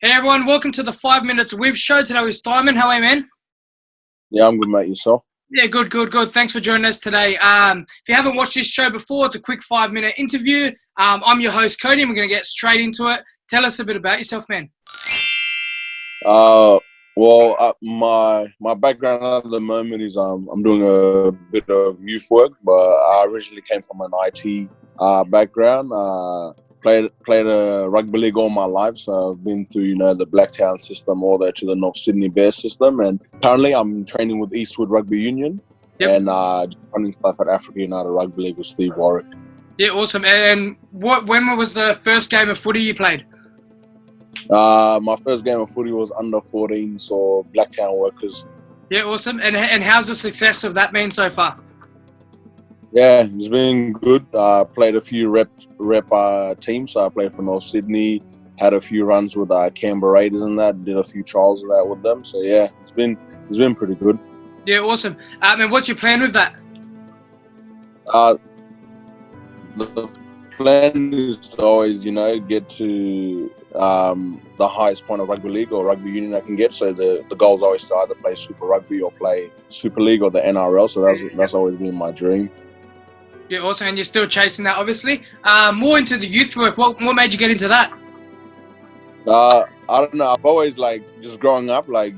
Hey everyone, welcome to the 5 Minutes with show. Today with Stimon. How are you, man? Yeah, I'm good, mate. Yourself? Yeah, good. Thanks for joining us today. If you haven't watched this show before, it's a quick 5 minute interview. I'm your host, Cody, and we're going to get straight into it. Tell us a bit about yourself, man. Uh, my background at the moment is I'm doing a bit of youth work, but I originally came from an IT background. Played a rugby league all my life, so I've been through the Blacktown system all the way to the North Sydney Bears system, and currently I'm training with Eastwood Rugby Union Yep. and just running stuff at Africa United Rugby League with Steve Warwick. Yeah, awesome. And when was the first game of footy you played? My first game of footy was under 14, so Blacktown Workers. Yeah, awesome. And how's the success of that been so far? Yeah, it's been good. I played a few rep teams. So I played for North Sydney, had a few runs with Canberra Raiders and that. Did a few trials of that with them. So yeah, it's been pretty good. Yeah, awesome. And what's your plan with that? Uh, the plan is to always, get to the highest point of rugby league or rugby union I can get. So the goal is always to either play Super Rugby or play Super League or the NRL. So that's always been my dream. Yeah, awesome. And you're still chasing that, obviously. More into the youth work. What made you get into that? I don't know. I've always just growing up, my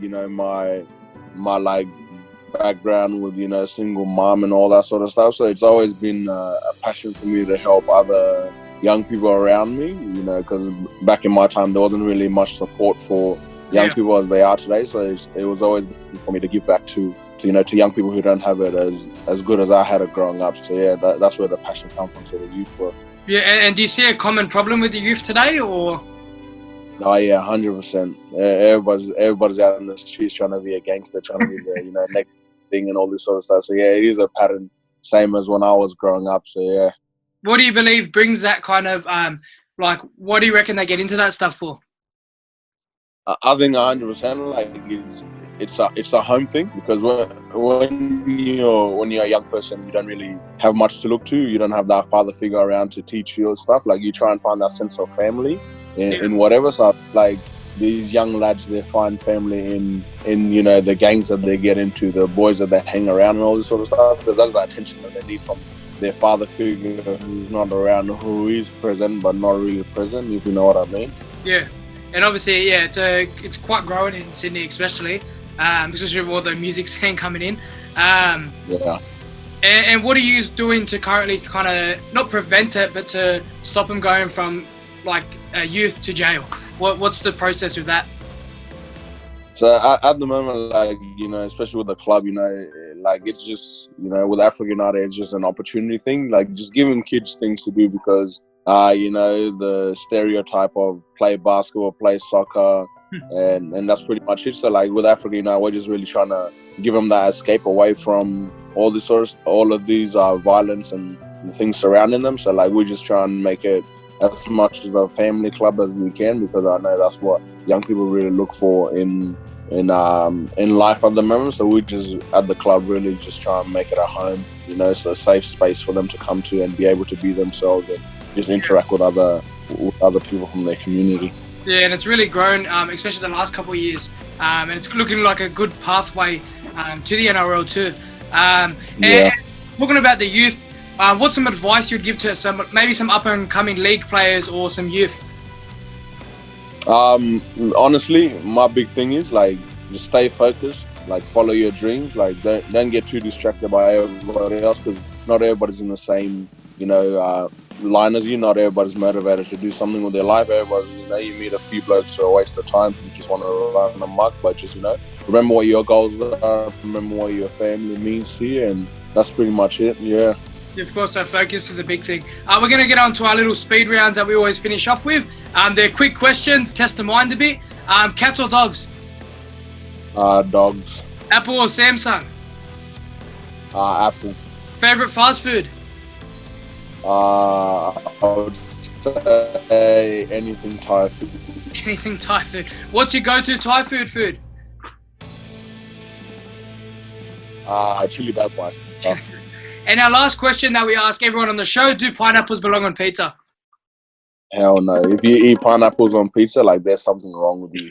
background with single mom and all that sort of stuff. So it's always been a passion for me to help other young people around me. Because back in my time there wasn't really much support for young people as they are today. So it was always for me to give back to young people who don't have it as good as I had it growing up. So yeah, that's where the passion comes from, sort of youth work. Yeah, and do you see a common problem with the youth today, or? Oh yeah, 100%. Everybody's out in the streets trying to be a gangster, trying to be the next thing and all this sort of stuff. So yeah, it is a pattern, same as when I was growing up. So yeah. What do you believe brings that kind of what do you reckon they get into that stuff for? I think 100%. It's a home thing, because when you're a young person, you don't really have much to look to. You don't have that father figure around to teach you stuff. Like, you try and find that sense of family in whatever. So these young lads, they find family in the gangs that they get into, the boys that they hang around and all this sort of stuff, because that's the attention that they need from their father figure who's not around, who is present but not really present, if you know what I mean. Yeah. And obviously, yeah, it's quite growing in Sydney, especially with all the music scene coming in. Yeah. And what are you doing to currently kind of not prevent it, but to stop them going from youth to jail? What's the process with that? So at the moment, especially with the club, it's just, with Africa United, it's just an opportunity thing, just giving kids things to do, because the stereotype of play basketball, play soccer, and that's pretty much it. So with Africa United, we're just really trying to give them that escape away from all of these violence and the things surrounding them. So we just try and make it as much of a family club as we can, because I know that's what young people really look for in life at the moment. So we just at the club really just try and make it a home, so a safe space for them to come to and be able to be themselves and just interact with other people from their community. Yeah, and it's really grown, especially the last couple of years, and it's looking like a good pathway to the NRL too. And talking about the youth, what's some advice you'd give to maybe some up and coming league players or some youth? Honestly, my big thing is just stay focused, follow your dreams, don't get too distracted by everybody else, because not everybody's in the same line as you. Not everybody's motivated to do something with their life. Everybody, you meet a few blokes who are a waste of time who just want to run amok, but just remember what your goals are, remember what your family means to you, and that's pretty much it. Yeah. Of course, so focus is a big thing. We're going to get on to our little speed rounds that we always finish off with. They're quick questions, test the mind a bit. Cats or dogs? Dogs. Apple or Samsung? Apple. Favorite fast food? I would say anything Thai food. Anything Thai food. What's your go-to Thai food? Chili basil spice. stuff. And our last question that we ask everyone on the show, do pineapples belong on pizza? Hell no. If you eat pineapples on pizza, like there's something wrong with you.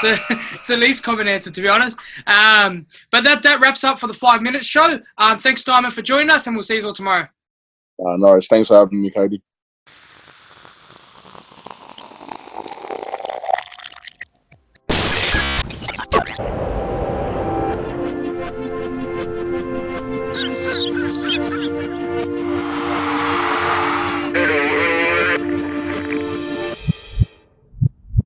It's the least common answer, to be honest. But that wraps up for the 5 minute show. Thanks, Stimon, for joining us, and we'll see you all tomorrow. No worries. Thanks for having me, Cody.